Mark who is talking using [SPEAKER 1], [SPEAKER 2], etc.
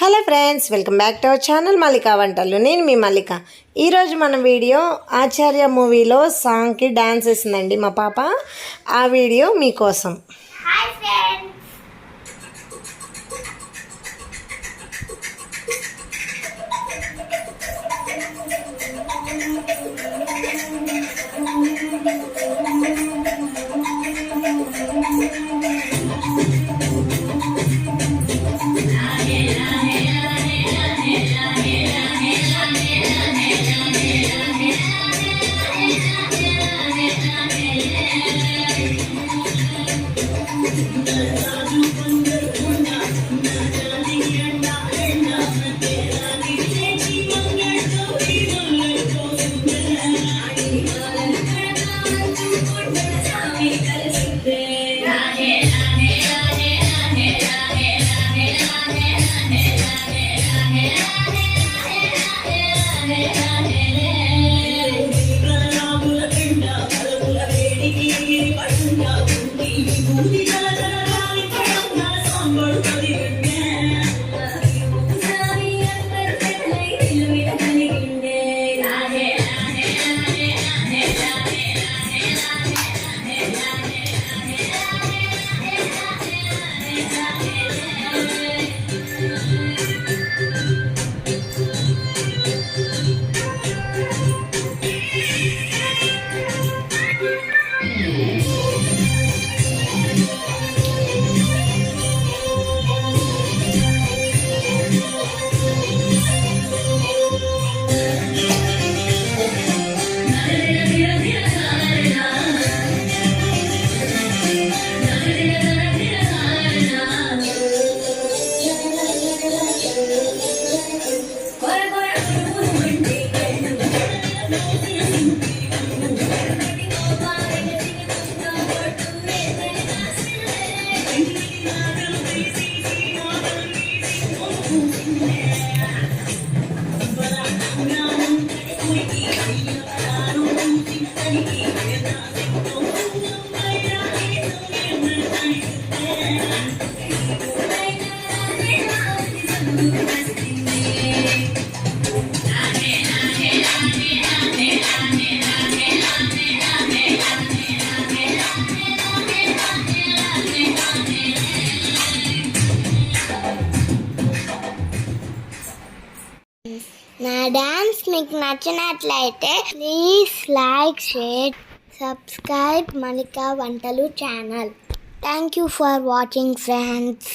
[SPEAKER 1] Hello friends, welcome back to our channel Mallika వంటలు. నేను మీ మల్లిక. ఈరోజు మన వీడియో ఆచార్య మూవీలో సాంగ్కి డాన్స్ వేసిందండి మా పాప. ఆ వీడియో మీకోసం.
[SPEAKER 2] హాయ్ ఫ్రెండ్స్, నా డాన్స్ మీకు నచ్చినట్లయితే please like, share, subscribe Mallika వంటలు channel. Thank you for watching friends.